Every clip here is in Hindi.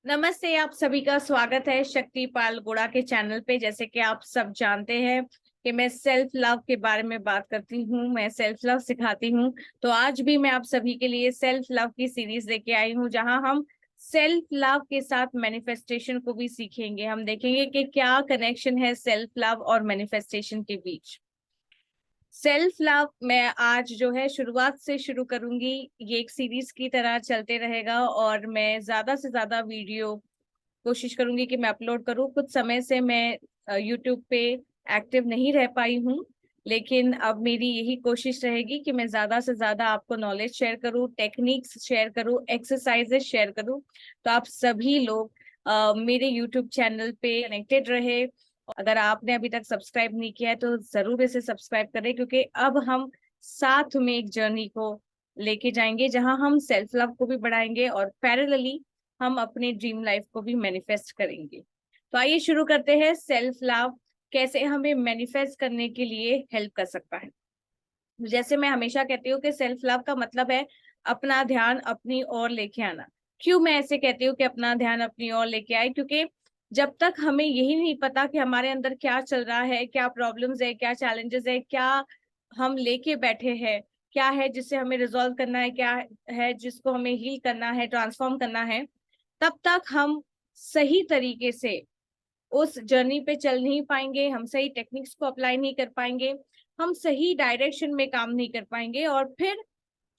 नमस्ते, आप सभी का स्वागत है शक्तिपाल गुड़ा के चैनल पे। जैसे कि आप सब जानते हैं कि मैं सेल्फ लव के बारे में बात करती हूँ, मैं सेल्फ लव सिखाती हूँ। तो आज भी मैं आप सभी के लिए सेल्फ लव की सीरीज लेके आई हूँ, जहां हम सेल्फ लव के साथ मैनिफेस्टेशन को भी सीखेंगे। हम देखेंगे कि क्या कनेक्शन है सेल्फ लव और मैनिफेस्टेशन के बीच। सेल्फ लव मैं आज जो है शुरुआत से शुरू करूंगी। ये एक सीरीज की तरह चलते रहेगा और मैं ज्यादा से ज्यादा वीडियो कोशिश करूंगी कि मैं अपलोड करूं। कुछ समय से मैं यूट्यूब पे एक्टिव नहीं रह पाई हूं, लेकिन अब मेरी यही कोशिश रहेगी कि मैं ज्यादा से ज्यादा आपको नॉलेज शेयर करूं, टेक्निक्स शेयर करूं, एक्सरसाइजेस शेयर करूं। तो आप सभी लोग मेरे यूट्यूब चैनल पे कनेक्टेड रहे। अगर आपने अभी तक सब्सक्राइब नहीं किया है तो जरूर इसे सब्सक्राइब करें, क्योंकि अब हम साथ में एक जर्नी को लेके जाएंगे जहां हम सेल्फ लव को भी बढ़ाएंगे और पैरेलली हम अपने ड्रीम लाइफ को भी मैनिफेस्ट करेंगे। तो आइए शुरू करते हैं। सेल्फ लव कैसे हमें मैनिफेस्ट करने के लिए हेल्प कर सकता है। जैसे मैं हमेशा कहती हूँ कि सेल्फ लव का मतलब है अपना ध्यान अपनी ओर लेके आना। क्यों मैं ऐसे कहती हूँ कि अपना ध्यान अपनी ओर लेके आए? क्योंकि जब तक हमें यही नहीं पता कि हमारे अंदर क्या चल रहा है, क्या प्रॉब्लम्स है, क्या चैलेंजेस है, क्या हम लेके बैठे हैं, क्या है जिससे हमें रिजॉल्व करना है, क्या है जिसको हमें हील करना है, ट्रांसफॉर्म करना है, तब तक हम सही तरीके से उस जर्नी पे चल नहीं पाएंगे, हम सही टेक्निक्स को अप्लाई नहीं कर पाएंगे, हम सही डायरेक्शन में काम नहीं कर पाएंगे। और फिर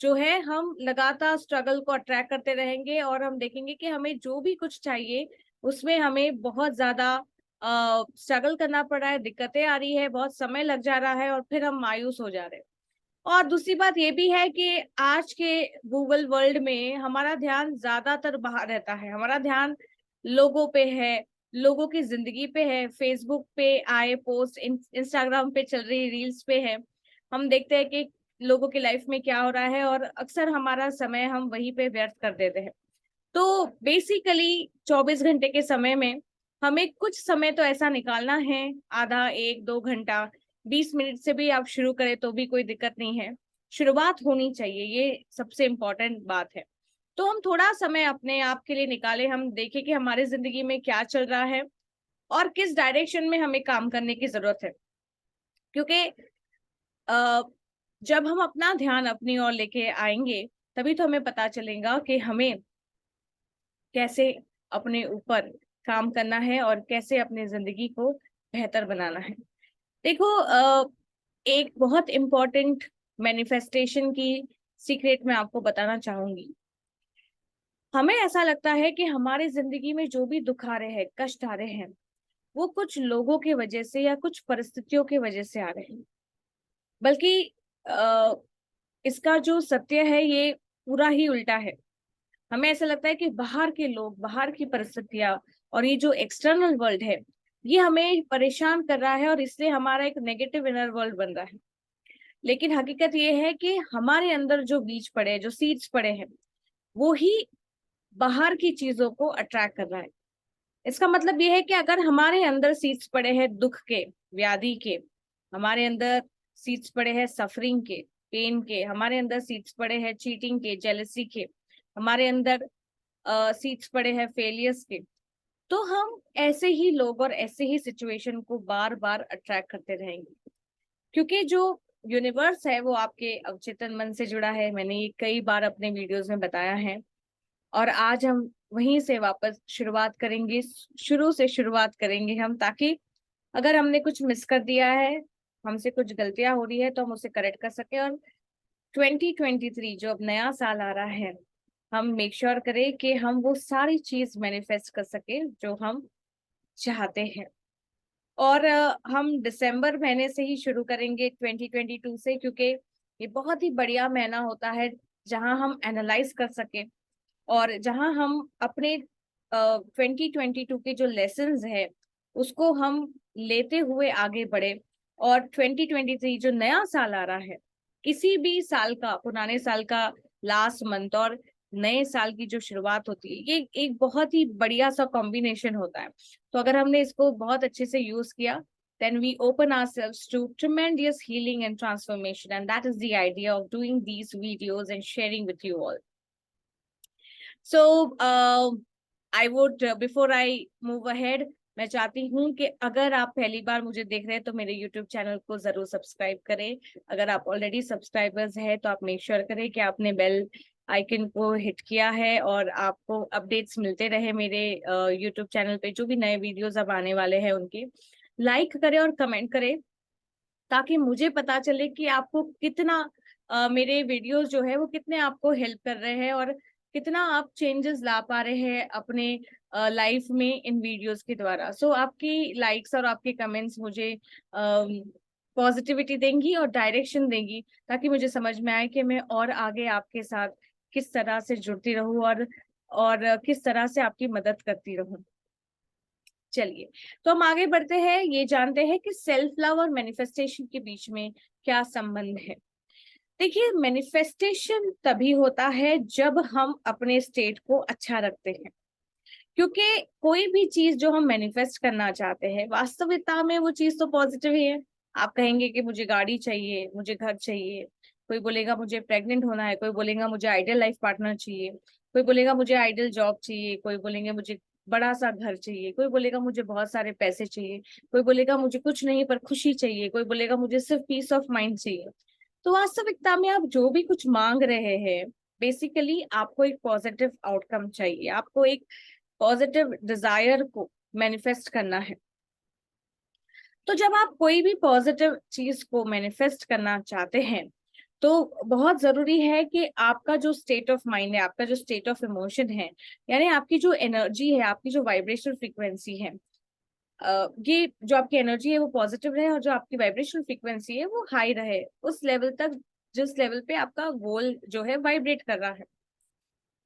जो है हम लगातार स्ट्रगल को अट्रैक्ट करते रहेंगे और हम देखेंगे कि हमें जो भी कुछ चाहिए उसमें हमें बहुत ज्यादा स्ट्रगल करना पड़ रहा है, दिक्कतें आ रही है, बहुत समय लग जा रहा है और फिर हम मायूस हो जा रहे हैं। और दूसरी बात ये भी है कि आज के गूगल वर्ल्ड में हमारा ध्यान ज्यादातर बाहर रहता है, हमारा ध्यान लोगों पे है, लोगों की जिंदगी पे है, फेसबुक पे आए पोस्ट, इंस्टाग्राम पे चल रही रील्स पे है। हम देखते हैं कि लोगों की लाइफ में क्या हो रहा है और अक्सर हमारा समय हम वहीं पे व्यर्थ कर देते हैं। तो बेसिकली 24 घंटे के समय में हमें कुछ समय तो ऐसा निकालना है, आधा, 1-2 घंटा, 20 मिनट से भी आप शुरू करें तो भी कोई दिक्कत नहीं है। शुरुआत होनी चाहिए, ये सबसे इम्पोर्टेंट बात है। तो हम थोड़ा समय अपने आप के लिए निकालें, हम देखें कि हमारे जिंदगी में क्या चल रहा है और किस डायरेक्शन में हमें काम करने की जरूरत है। क्योंकि अ, जब हम अपना ध्यान अपनी ओर लेके आएंगे तभी तो हमें पता चलेगा कि हमें कैसे अपने ऊपर काम करना है और कैसे अपने जिंदगी को बेहतर बनाना है। देखो, एक बहुत इम्पोर्टेंट मैनिफेस्टेशन की सीक्रेट मैं आपको बताना चाहूंगी। हमें ऐसा लगता है कि हमारी जिंदगी में जो भी दुख आ रहे हैं, कष्ट आ रहे हैं, वो कुछ लोगों की वजह से या कुछ परिस्थितियों की वजह से आ रहे हैं। बल्कि अ, इसका जो सत्य है ये पूरा ही उल्टा है। हमें ऐसा लगता है कि बाहर के लोग, बाहर की परिस्थितियां और ये जो एक्सटर्नल वर्ल्ड है, ये हमें परेशान कर रहा है और इसलिए हमारा एक नेगेटिव इनर वर्ल्ड बन रहा है। लेकिन हकीकत ये है कि हमारे अंदर जो बीज पड़े हैं, जो सीड्स पड़े हैं, वो ही बाहर की चीजों को अट्रैक्ट कर रहा है। इसका मतलब ये है कि अगर हमारे अंदर सीड्स पड़े हैं दुख के, व्याधि के, हमारे अंदर सीड्स पड़े हैं सफरिंग के, पेन के, हमारे अंदर सीड्स पड़े हैं चीटिंग के, जेलसी के, हमारे अंदर सीट्स पड़े हैं फेलियर्स के, तो हम ऐसे ही लोग और ऐसे ही सिचुएशन को बार बार अट्रैक्ट करते रहेंगे। क्योंकि जो यूनिवर्स है वो आपके अवचेतन मन से जुड़ा है, मैंने ये कई बार अपने वीडियोस में बताया है। और आज हम वहीं से वापस शुरुआत करेंगे, शुरू से शुरुआत करेंगे हम, ताकि अगर हमने कुछ मिस कर दिया है, हमसे कुछ गलतियां हो रही है, तो हम उसे करेक्ट कर सके। और 2023 जो अब नया साल आ रहा है, हम मेक श्योर करें कि हम वो सारी चीज मैनिफेस्ट कर सके जो हम चाहते हैं। और हम दिसंबर महीने से ही शुरू करेंगे 2022 से, क्योंकि ये बहुत ही बढ़िया महीना होता है जहां हम एनालाइज कर सके और जहां हम अपने 2022 के जो लेसन्स है उसको हम लेते हुए आगे बढ़े। और 2023 जो नया साल आ रहा है, किसी भी साल का, पुराने साल का लास्ट मंथ और नए साल की जो शुरुआत होती है, ये एक बहुत ही बढ़िया सा कॉम्बिनेशन होता है। तो अगर हमने इसको बहुत अच्छे से यूज किया, then we open ourselves to tremendous healing and transformation, and that is the idea of doing these videos and sharing with you all. So I would before I move ahead, मैं चाहती हूँ कि अगर आप पहली बार मुझे देख रहे हैं तो मेरे यूट्यूब चैनल को जरूर सब्सक्राइब करें। अगर आप ऑलरेडी सब्सक्राइबर्स हैं तो आप मेक श्योर करें कि आपने बेल आइकन को हिट किया है और आपको अपडेट्स मिलते रहे मेरे यूट्यूब चैनल पे जो भी नए वीडियोस अब आने वाले हैं उनके। लाइक करें और कमेंट करें ताकि मुझे पता चले कि आपको कितना मेरे वीडियोस जो है वो कितने आपको हेल्प कर रहे हैं और कितना आप चेंजेस ला पा रहे हैं अपने लाइफ में इन वीडियोस के द्वारा। सो आपकी लाइक्स और आपके कमेंट्स मुझे पॉजिटिविटी देंगी और डायरेक्शन देंगी ताकि मुझे समझ में आए कि मैं और आगे आपके साथ किस तरह से जुड़ती रहूं और किस तरह से आपकी मदद करती रहूं। चलिए, तो हम आगे बढ़ते हैं, ये जानते हैं कि सेल्फ लव और मैनिफेस्टेशन के बीच में क्या संबंध है। देखिए, मैनिफेस्टेशन तभी होता है जब हम अपने स्टेट को अच्छा रखते हैं, क्योंकि कोई भी चीज जो हम मैनिफेस्ट करना चाहते हैं वास्तविकता में वो चीज तो पॉजिटिव ही है। आप कहेंगे कि मुझे गाड़ी चाहिए, मुझे घर चाहिए, कोई बोलेगा मुझे प्रेग्नेंट होना है, कोई बोलेगा मुझे आइडियल लाइफ पार्टनर चाहिए, कोई बोलेगा मुझे आइडियल जॉब चाहिए, कोई बोलेंगे मुझे बड़ा सा घर चाहिए, कोई बोलेगा मुझे बहुत सारे पैसे चाहिए, कोई बोलेगा मुझे कुछ नहीं पर खुशी चाहिए, कोई बोलेगा मुझे सिर्फ पीस ऑफ माइंड चाहिए। तो वास्तविकता में आप जो भी कुछ मांग रहे हैं, बेसिकली आपको एक पॉजिटिव आउटकम चाहिए, आपको एक पॉजिटिव डिजायर को मैनिफेस्ट करना है। तो जब आप कोई भी पॉजिटिव चीज को मैनिफेस्ट करना चाहते हैं तो बहुत जरूरी है कि आपका जो स्टेट ऑफ माइंड है, आपका जो स्टेट ऑफ इमोशन है, यानी आपकी जो एनर्जी है, आपकी जो वाइब्रेशनल फ्रीक्वेंसी है, ये जो आपकी एनर्जी है वो पॉजिटिव रहे और जो आपकी वाइब्रेशनल फ्रीक्वेंसी है वो हाई रहे, उस लेवल तक जिस लेवल पे आपका गोल जो है वाइब्रेट कर रहा है।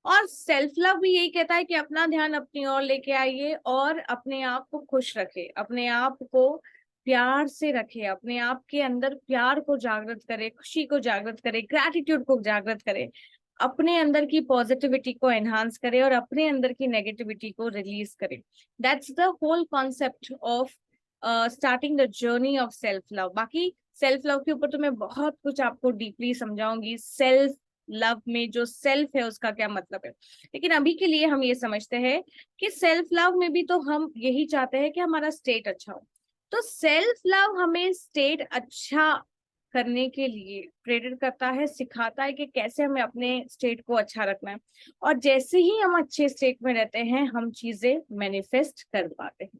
और सेल्फ लव भी यही कहता है कि अपना ध्यान अपनी ओर लेके आइए और अपने आप को खुश रखे, अपने आप को प्यार से रखे, अपने आप के अंदर प्यार को जागृत करे, खुशी को जागृत करे, ग्रैटिट्यूड को जागृत करे, अपने अंदर की पॉजिटिविटी को एनहांस करे और अपने अंदर की नेगेटिविटी को रिलीज करे। That's the whole concept of starting the journey of self love. बाकी सेल्फ लव के ऊपर तो मैं बहुत कुछ आपको डीपली समझाऊंगी, सेल्फ लव में जो सेल्फ है उसका क्या मतलब है, लेकिन अभी के लिए हम ये समझते हैं कि सेल्फ लव में भी तो हम यही चाहते हैं कि हमारा स्टेट अच्छा हो। तो सेल्फ लव हमें स्टेट अच्छा करने के लिए प्रेरित करता है, सिखाता है कि कैसे हमें अपने स्टेट को अच्छा रखना है, और जैसे ही हम अच्छे स्टेट में रहते हैं हम चीजें मैनिफेस्ट कर पाते हैं।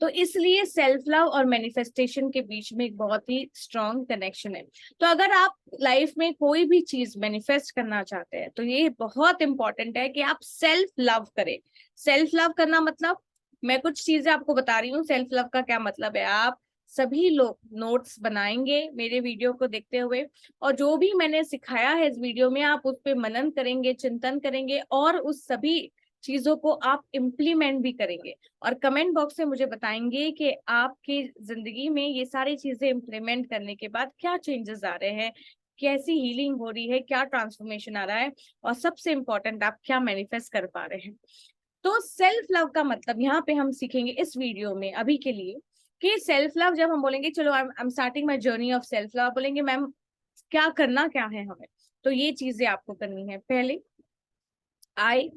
तो इसलिए सेल्फ लव और मैनिफेस्टेशन के बीच में एक बहुत ही स्ट्रॉन्ग कनेक्शन है। तो अगर आप लाइफ में कोई भी चीज मैनिफेस्ट करना चाहते हैं तो ये बहुत इंपॉर्टेंट है कि आप सेल्फ लव करें। सेल्फ लव करना मतलब, मैं कुछ चीजें आपको बता रही हूँ सेल्फ लव का क्या मतलब है। आप सभी लोग नोट्स बनाएंगे मेरे वीडियो को देखते हुए, और जो भी मैंने सिखाया है इस वीडियो में आप उस पर मनन करेंगे, चिंतन करेंगे और उस सभी चीजों को आप इम्प्लीमेंट भी करेंगे और कमेंट बॉक्स में मुझे बताएंगे कि आपकी जिंदगी में ये सारी चीजें इम्प्लीमेंट करने के बाद क्या चेंजेस आ रहे हैं, कैसी हीलिंग हो रही है, क्या ट्रांसफॉर्मेशन आ रहा है, और सबसे इम्पोर्टेंट आप क्या मैनिफेस्ट कर पा रहे हैं। तो सेल्फ लव का मतलब यहाँ पे हम सीखेंगे इस वीडियो में अभी के लिए कि सेल्फ लव जब हम बोलेंगे चलो I am starting my journey of self love, बोलेंगे मैम क्या करना क्या है हमें, तो ये चीजें आपको करनी है। पहले, I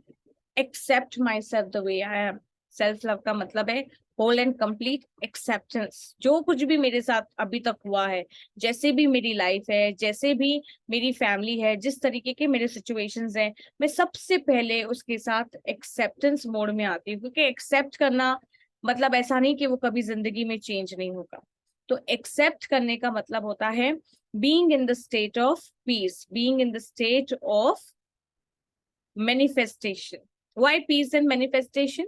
accept myself the way I am. Self love का मतलब है होल एंड कंप्लीट एक्सेप्टेंस। जो कुछ भी मेरे साथ अभी तक हुआ है, जैसे भी मेरी लाइफ है, जैसे भी मेरी फैमिली है, जिस तरीके के मेरे सिचुएशंस हैं, मैं सबसे पहले उसके साथ एक्सेप्टेंस मोड में आती हूँ, क्योंकि एक्सेप्ट करना मतलब ऐसा नहीं कि वो कभी जिंदगी में चेंज नहीं होगा। तो एक्सेप्ट करने का मतलब होता है being in the state of peace, being in the state of manifestation. Why peace and manifestation?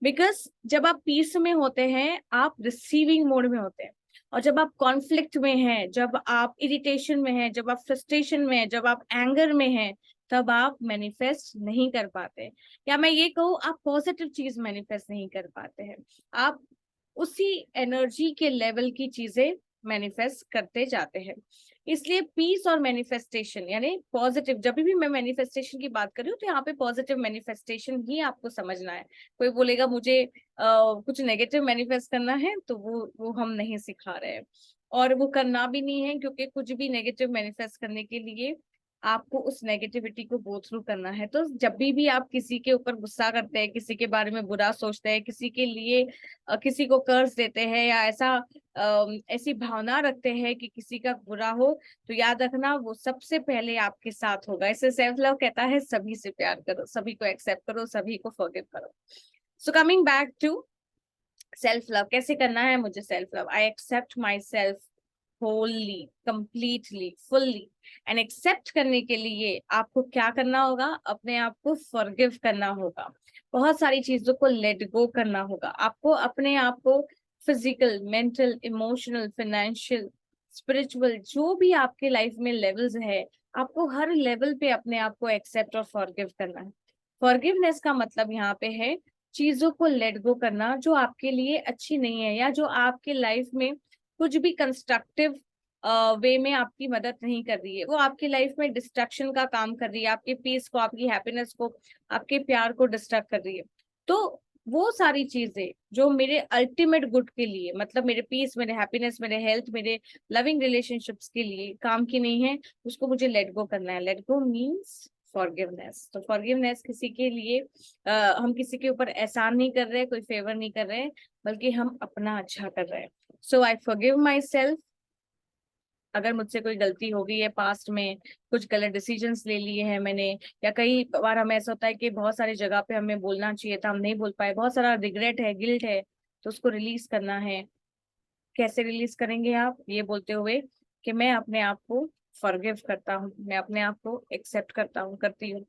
Because जब आप पीस में होते हैं आप रिसीविंग मोड में होते हैं, और जब आप कॉन्फ्लिक्ट में हैं, जब आप इरिटेशन में हैं, जब आप फ्रस्ट्रेशन में हैं, जब आप एंगर में हैं, तब आप मैनिफेस्ट नहीं कर पाते, या मैं ये कहूँ आप पॉजिटिव चीज मैनिफेस्ट नहीं कर पाते हैं। आप उसी एनर्जी के लेवल की चीजें मैनिफेस्ट करते जाते हैं। इसलिए पीस और मैनिफेस्टेशन यानी पॉजिटिव, जब भी मैं मैनिफेस्टेशन की बात कर रही हूँ तो यहाँ पे पॉजिटिव मैनिफेस्टेशन ही आपको समझना है। कोई बोलेगा मुझे कुछ नेगेटिव मैनिफेस्ट करना है तो वो हम नहीं सिखा रहे हैं, और वो करना भी नहीं है, क्योंकि कुछ भी नेगेटिव मैनिफेस्ट करने के लिए आपको उस नेगेटिविटी को गो थ्रू करना है। तो जब भी आप किसी के ऊपर गुस्सा करते हैं, किसी के बारे में बुरा सोचते हैं, किसी के लिए किसी को कर्ज देते हैं, या ऐसी भावना रखते हैं कि किसी का बुरा हो, तो याद रखना वो सबसे पहले आपके साथ होगा। इसे सेल्फ लव कहता है, सभी से प्यार करो, सभी को एक्सेप्ट करो, सभी को फॉरगिव करो। So coming back to self love, कैसे करना है मुझे self love? I accept myself wholly, completely, fully. And accept करने के लिए आपको क्या करना होगा? अपने आप को फॉरगिव करना होगा, बहुत सारी चीजों को लेट गो करना होगा। आपको अपने आप को physical, mental, emotional, financial, spiritual, जो भी आपके लाइफ में लेवल्स है, आपको हर लेवल पे अपने आप को एक्सेप्ट और फॉरगिव करना है। फॉरगिवनेस का मतलब यहाँ पे है चीजों को लेट गो करना जो आपके लिए अच्छी नहीं है, या जो आपके लाइफ में कुछ भी कंस्ट्रक्टिव वे में आपकी मदद नहीं कर रही है, वो आपकी लाइफ में डिस्ट्रक्शन का काम कर रही है, आपके पीस को, आपकी हैप्पीनेस को, आपके प्यार को डिस्टर्ब कर रही है। तो वो सारी चीजें जो मेरे अल्टीमेट गुड के लिए, मतलब मेरे पीस, मेरे हैप्पीनेस, मेरे हेल्थ, मेरे लविंग रिलेशनशिप्स के लिए काम की नहीं है, उसको मुझे लेट गो करना है। Let go means forgiveness. तो फॉरगिवनेस किसी के लिए हम किसी के ऊपर एहसान नहीं कर रहे, कोई फेवर नहीं कर रहे, बल्कि हम अपना अच्छा कर रहे हैं। सो आई फॉरगिव माई सेल्फ। अगर मुझसे कोई गलती हो गई है पास्ट में, कुछ गलत डिसीजंस ले लिए हैं मैंने, या कई बार हमें ऐसा होता है कि बहुत सारी जगह पे हमें बोलना चाहिए था, हम नहीं बोल पाए, बहुत सारा रिग्रेट है, गिल्ट है, तो उसको रिलीज करना है। कैसे रिलीज करेंगे आप? ये बोलते हुए कि मैं अपने आप को फॉरगिव करता हूँ, मैं अपने आप को एक्सेप्ट करता हूँ, करती हूँ,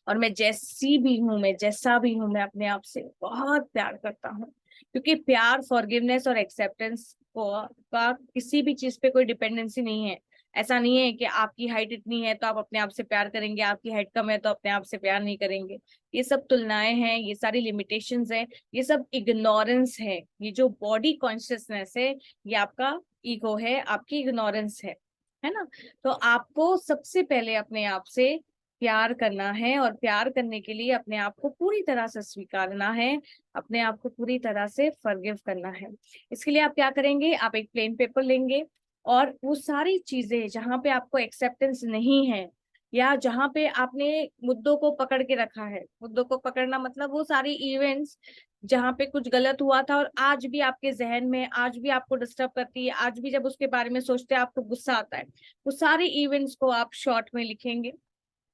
और मैं जैसी भी हूँ, मैं जैसा भी हूँ, मैं अपने आप से बहुत प्यार करता हूँ। क्योंकि प्यार, फॉरगिवनेस और एक्सेप्टेंस को का किसी भी चीज पे कोई डिपेंडेंसी नहीं है। ऐसा नहीं है कि आपकी हाइट इतनी है तो आप अपने आप से प्यार करेंगे, आपकी हाइट कम है तो अपने आप से प्यार नहीं करेंगे। ये सब तुलनाएं हैं, ये सारी लिमिटेशंस है, ये सब इग्नोरेंस है। ये जो बॉडी कॉन्शियसनेस है, ये आपका ईगो है, आपकी इग्नोरेंस है ना? तो आपको सबसे पहले अपने आप से प्यार करना है, और प्यार करने के लिए अपने आप को पूरी तरह से स्वीकारना है, अपने आप को पूरी तरह से फॉरगिव करना है। इसके लिए आप क्या करेंगे? आप एक प्लेन पेपर लेंगे, और वो सारी चीजें जहां पे आपको एक्सेप्टेंस नहीं है, या जहां पे आपने मुद्दों को पकड़ के रखा है, मुद्दों को पकड़ना मतलब वो सारी इवेंट्स जहां पे कुछ गलत हुआ था और आज भी आपके जहन में, आज भी आपको डिस्टर्ब करती है, आज भी जब उसके बारे में सोचते हैं आपको गुस्सा आता है, वो सारे इवेंट्स को आप शॉर्ट में लिखेंगे,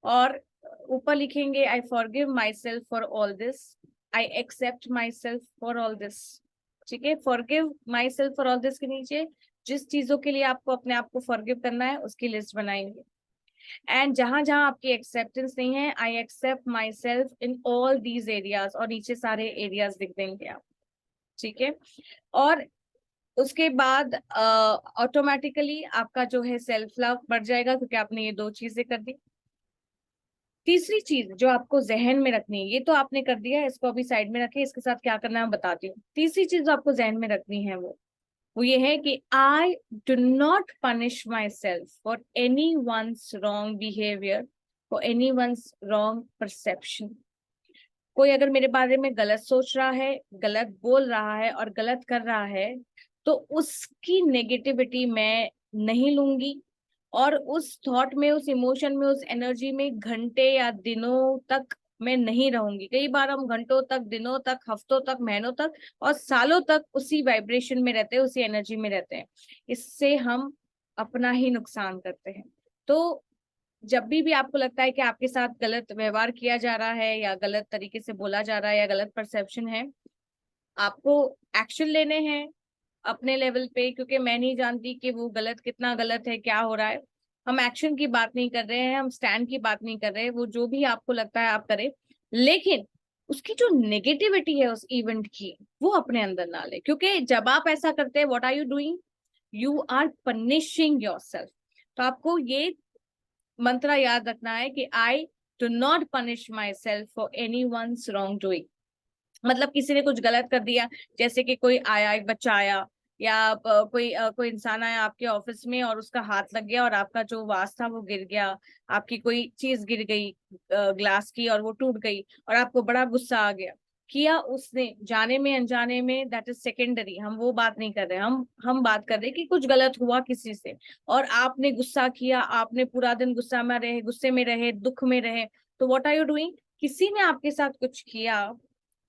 और ऊपर लिखेंगे I forgive myself for all this, I accept myself for all this. ठीक है? Forgive myself for all this के नीचे जिस चीजों के लिए आपको अपने आप को फॉरगिव करना है उसकी लिस्ट बनाएंगे। एंड जहां जहां आपकी एक्सेप्टेंस नहीं है, I accept myself in all these areas, और नीचे सारे एरियाज लिख देंगे आप। ठीक है? और उसके बाद ऑटोमेटिकली आपका जो है सेल्फ लव बढ़ जाएगा, क्योंकि आपने ये दो चीजें कर दी। तीसरी चीज जो आपको जहन में रखनी है, ये तो आपने कर दिया है, इसको अभी साइड में रखें, इसके साथ क्या करना है मैं बताती हूँ। तीसरी चीज जो आपको जहन में रखनी है वो ये है कि I do not punish myself for any one's wrong behaviour, for any one's wrong perception. कोई अगर मेरे बारे में गलत सोच रहा है, गलत बोल रहा है और गलत कर रहा है, तो उसकी नेगेटिविटी मैं नहीं लूंगी, और उस थॉट में, उस इमोशन में, उस एनर्जी में घंटे या दिनों तक मैं नहीं रहूंगी। कई बार हम घंटों तक, दिनों तक, हफ्तों तक, महीनों तक और सालों तक उसी वाइब्रेशन में रहते हैं, उसी एनर्जी में रहते हैं। इससे हम अपना ही नुकसान करते हैं। तो जब भी आपको लगता है कि आपके साथ गलत व्यवहार किया जा रहा है, या गलत तरीके से बोला जा रहा है, या गलत परसेप्शन है, आपको एक्शन लेने हैं अपने लेवल पे। क्योंकि मैं नहीं जानती कि वो गलत कितना गलत है, क्या हो रहा है। हम एक्शन की बात नहीं कर रहे हैं, हम स्टैंड की बात नहीं कर रहे हैं। वो जो भी आपको लगता है आप करें, लेकिन उसकी जो नेगेटिविटी है उस इवेंट की, वो अपने अंदर ना ले। क्योंकि जब आप ऐसा करते हैं, what are you doing? You are punishing yourself. तो आपको ये मंत्र याद रखना है कि I do not punish myself for any one's wrong doing. मतलब किसी ने कुछ गलत कर दिया, जैसे कि कोई आया, एक बच्चा आया, या कोई इंसान आया आपके ऑफिस में और उसका हाथ लग गया और आपका जो वास था वो गिर गया, आपकी कोई चीज गिर गई ग्लास की और वो टूट गई, और आपको बड़ा गुस्सा आ गया। किया उसने जाने में अनजाने में, दैट इज सेकेंडरी, हम वो बात नहीं कर रहे। हम बात कर रहे हैं कि कुछ गलत हुआ किसी से और आपने गुस्सा किया, आपने पूरा दिन गुस्से में रहे, दुख में रहे, तो व्हाट आर यू डूइंग? किसी ने आपके साथ कुछ किया,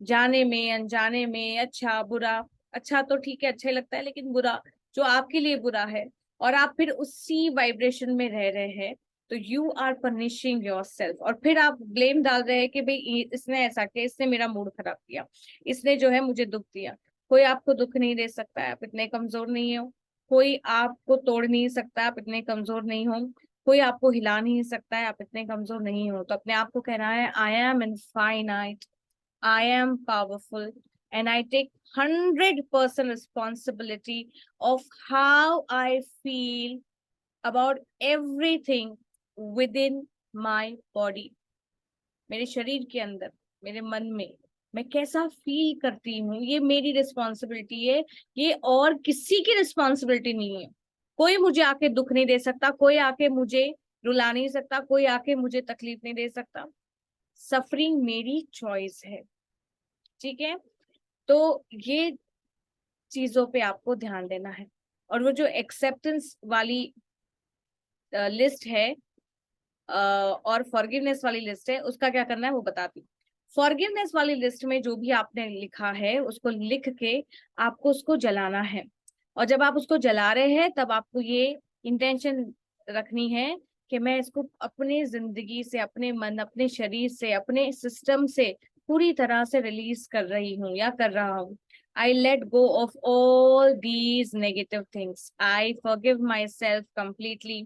जाने में अनजाने में, अच्छा बुरा, अच्छा तो ठीक है, अच्छा ही लगता है, लेकिन बुरा जो आपके लिए बुरा है, और आप फिर उसी वाइब्रेशन में रह रहे हैं, तो you are punishing yourself. और फिर आप ब्लेम डाल रहे हैं कि भाई इसने ऐसा किया, इसने मेरा मूड खराब किया, इसने जो है मुझे दुख दिया। कोई आपको दुख नहीं दे सकता है, आप इतने कमजोर नहीं हो। कोई आपको तोड़ नहीं सकता, आप इतने कमजोर नहीं हो। कोई आपको हिला नहीं सकता है, आप इतने कमजोर नहीं हो। तो अपने आप को कहना है, I am infinite, I am powerful, and I take 100% responsibility of how I feel about everything within my body. मेरे शरीर के अंदर, मेरे मन में मैं कैसा फील करती हूँ, ये मेरी रिस्पॉन्सिबिलिटी है। ये और किसी की रिस्पॉन्सिबिलिटी नहीं है। कोई मुझे आके दुख नहीं दे सकता, कोई आके मुझे रुला नहीं सकता, कोई आके मुझे तकलीफ नहीं दे सकता। सफरिंग मेरी चॉइस है, ठीक है। तो ये चीजों पे आपको ध्यान देना है। और वो जो एक्सेप्टेंस वाली लिस्ट है और फॉरगिवनेस वाली लिस्ट है, उसका क्या करना है वो बताती हूँ। फॉरगिवनेस वाली लिस्ट में जो भी आपने लिखा है उसको लिख के आपको उसको जलाना है। और जब आप उसको जला रहे हैं तब आपको ये इंटेंशन रखनी है कि मैं इसको अपनी जिंदगी से, अपने मन, अपने शरीर से, अपने सिस्टम से पूरी तरह से रिलीज कर रही हूँ या कर रहा हूँ। I let go of all these negative things. I forgive myself completely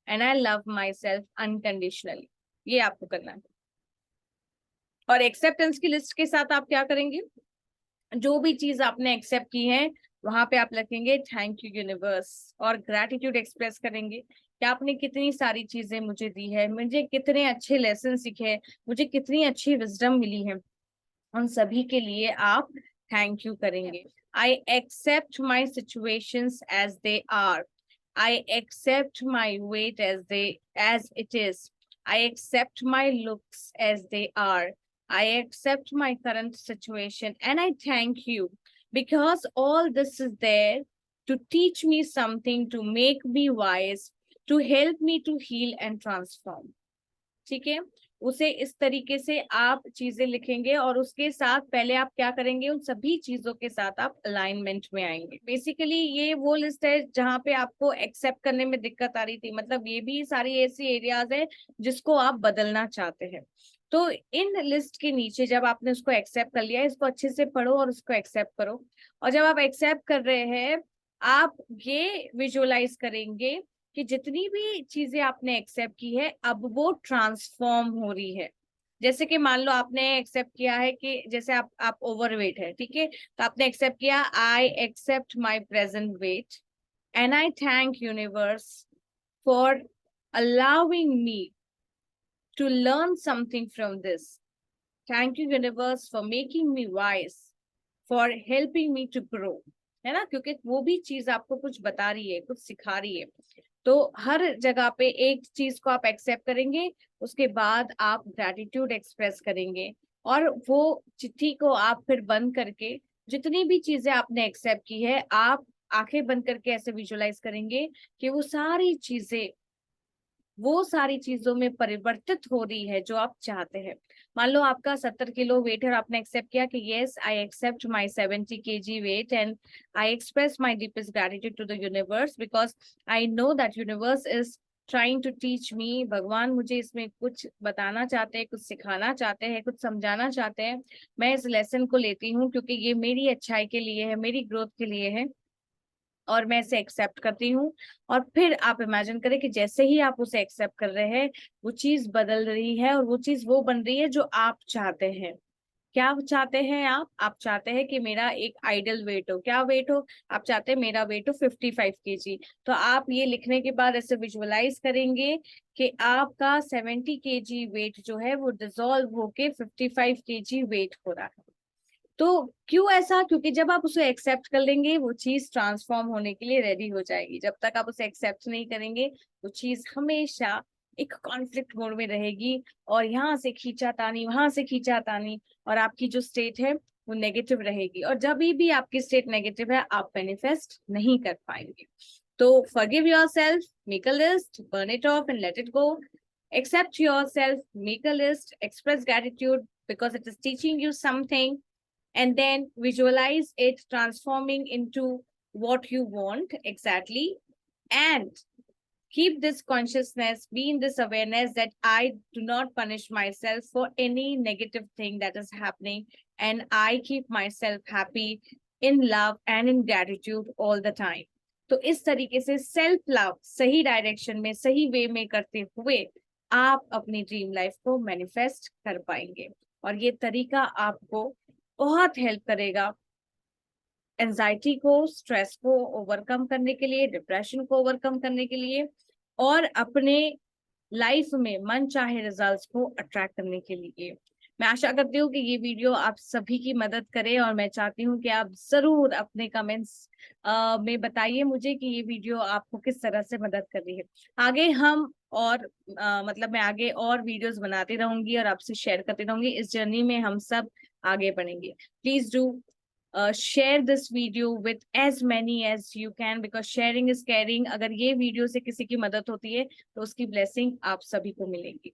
and I love myself unconditionally. ये आपको करना है। और एक्सेप्टेंस की लिस्ट के साथ आप क्या करेंगे? जो भी चीज आपने एक्सेप्ट की है वहां पे आप लिखेंगे थैंक यू यूनिवर्स, और ग्रैटिट्यूड एक्सप्रेस करेंगे कि आपने कितनी सारी चीजें मुझे दी है, मुझे कितने अच्छे लेसन सीखे, मुझे कितनी अच्छी विजडम मिली है। उन सभी के लिए आप थैंक यू करेंगे। I accept my situations as they are. I accept my weight as it is. I accept my looks as they are. I accept my current situation and I thank you because all this is there to teach me something, to make me wise, to help me to heal and transform. ठीक है, उसे इस तरीके से आप चीजें लिखेंगे और उसके साथ पहले आप क्या करेंगे, उन सभी चीजों के साथ आप अलाइनमेंट में आएंगे। बेसिकली ये वो लिस्ट है जहाँ पे आपको एक्सेप्ट करने में दिक्कत आ रही थी, मतलब ये भी सारी ऐसी एरियाज है जिसको आप बदलना चाहते हैं। तो इन लिस्ट के नीचे जब आपने उसको एक्सेप्ट कर लिया, इसको अच्छे से पढ़ो और उसको एक्सेप्ट करो। और जब आप एक्सेप्ट कर रहे हैं, आप ये विजुअलाइज करेंगे कि जितनी भी चीजें आपने एक्सेप्ट की है अब वो ट्रांसफॉर्म हो रही है। जैसे कि मान लो आपने एक्सेप्ट किया है कि जैसे आप ओवरवेट है, ठीक है, तो आपने एक्सेप्ट किया, I accept my present weight and I thank universe for allowing me to learn something from this. Thank you universe for making me wise, for helping me to grow. है ना, क्योंकि वो भी चीज आपको कुछ बता रही है, कुछ सिखा रही है। तो हर जगह पे एक चीज को आप एक्सेप्ट करेंगे, उसके बाद आप ग्रैटिट्यूड एक्सप्रेस करेंगे, और वो चिट्ठी को आप फिर बंद करके जितनी भी चीजें आपने एक्सेप्ट की है, आप आंखें बंद करके ऐसे विजुअलाइज करेंगे कि वो सारी चीजों में परिवर्तित हो रही है जो आप चाहते हैं। मान लो आपका 70 किलो वेट है और आपने एक्सेप्ट किया कि yes I accept my 70 kg weight and I express my deepest gratitude to the universe because I know that universe is trying to teach me. भगवान मुझे इसमें कुछ बताना चाहते हैं, कुछ सिखाना चाहते हैं, कुछ समझाना चाहते हैं। मैं इस लेसन को लेती हूँ क्योंकि ये मेरी अच्छाई के लिए है, मेरी ग्रोथ के लिए है, और मैं इसे एक्सेप्ट करती हूँ। और फिर आप इमेजिन करें कि जैसे ही आप उसे एक्सेप्ट कर रहे हैं, वो चीज बदल रही है और वो चीज वो बन रही है जो आप चाहते हैं। क्या चाहते हैं आप चाहते हैं कि मेरा एक आइडल वेट हो। क्या वेट हो? आप चाहते हैं मेरा वेट हो 55 kg। तो आप ये लिखने के बाद ऐसे विजुअलाइज करेंगे कि आपका 70 kg वेट जो है वो डिसॉल्व होके 55 kg वेट हो रहा है। तो क्यों ऐसा? क्योंकि जब आप उसे एक्सेप्ट कर लेंगे वो चीज ट्रांसफॉर्म होने के लिए रेडी हो जाएगी। जब तक आप उसे एक्सेप्ट नहीं करेंगे वो चीज हमेशा एक कॉन्फ्लिक्ट मोड में रहेगी और यहाँ से खींचातानी, वहां से खींचातानी, और आपकी जो स्टेट है वो नेगेटिव रहेगी। और जब भी आपकी स्टेट नेगेटिव है, आप मैनिफेस्ट नहीं कर पाएंगे। तो forgive yourself, make a list, burn it off and let it go. Accept yourself, make a list, express gratitude because it is teaching you something, and then visualize it transforming into what you want exactly. And keep this consciousness, be in this awareness that I do not punish myself for any negative thing that is happening, and I keep myself happy in love and in gratitude all the time. तो इस तरीके से सेल्फ लव सही डायरेक्शन में, सही वे में करते हुए आप अपनी ड्रीम लाइफ को मैनिफेस्ट कर पाएंगे। और ये तरीका आपको बहुत हेल्प करेगा एंजाइटी को, स्ट्रेस को ओवरकम करने के लिए, डिप्रेशन को ओवरकम करने के लिए, और अपने लाइफ में मन चाहे रिजल्ट्स को अट्रैक्ट करने के लिए। मैं आशा करती हूँ कि ये वीडियो आप सभी की मदद करे, और मैं चाहती हूँ कि आप जरूर अपने कमेंट्स में बताइए मुझे कि ये वीडियो आपको किस तरह से मदद कर रही है। आगे हम और मतलब मैं आगे और वीडियोस बनाती रहूंगी और आपसे शेयर करती रहूंगी। इस जर्नी में हम सब आगे बढ़ेंगे। Please do share this video with as many as you can, because sharing is caring। अगर ये वीडियो से किसी की मदद होती है तो उसकी ब्लेसिंग आप सभी को मिलेगी।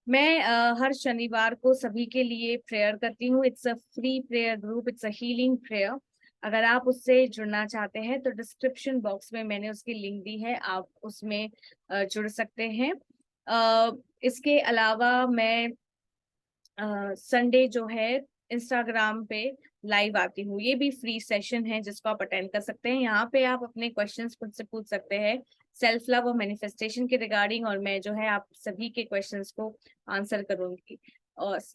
मैं हर शनिवार को सभी के लिए प्रेयर करती हूँ। It's a free prayer group, it's a healing prayer. अगर आप उससे जुड़ना चाहते हैं तो डिस्क्रिप्शन बॉक्स में मैंने उसकी लिंक दी है, आप उसमें जुड़ सकते हैं। इसके अलावा मैं संडे जो है इंस्टाग्राम पे लाइव आती हूँ। ये भी फ्री सेशन है जिसको आप अटेंड कर सकते हैं। यहाँ पे आप अपने क्वेश्चंस खुद से पूछ सकते हैं सेल्फ लव और मैनिफेस्टेशन के रिगार्डिंग, और मैं जो है आप सभी के क्वेश्चंस को आंसर करूंगी।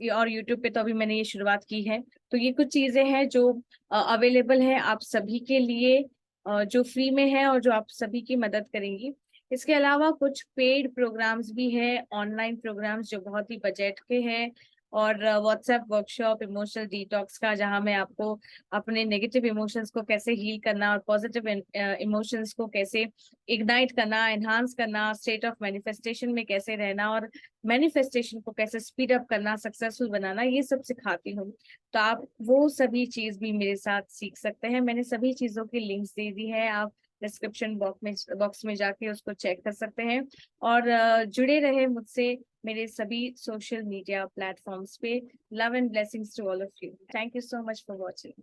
और यूट्यूब पे तो अभी मैंने ये शुरुआत की है। तो ये कुछ चीजें हैं जो अवेलेबल है आप सभी के लिए, जो फ्री में है और जो आप सभी की मदद करेंगी। इसके अलावा कुछ पेड प्रोग्राम्स भी है, ऑनलाइन प्रोग्राम्स जो बहुत ही बजट के हैं, और व्हाट्सएप वर्कशॉप इमोशनल डिटॉक्स का, जहां मैं आपको अपने नेगेटिव इमोशंस को कैसे हील करना और पॉजिटिव इमोशंस को कैसे इग्नाइट करना, एनहांस करना, स्टेट ऑफ मैनिफेस्टेशन में कैसे रहना, और मैनिफेस्टेशन को कैसे स्पीड अप करना, सक्सेसफुल बनाना, ये सब सिखाती हूँ। तो आप वो सभी चीज भी मेरे साथ सीख सकते हैं। मैंने सभी चीजों की लिंक्स दे दी है, आप डिस्क्रिप्शन बॉक्स में जाके उसको चेक कर सकते हैं। और जुड़े रहे मुझसे मेरे सभी सोशल मीडिया प्लेटफॉर्म्स पे। Love and blessings to all of you. Thank you so much for watching.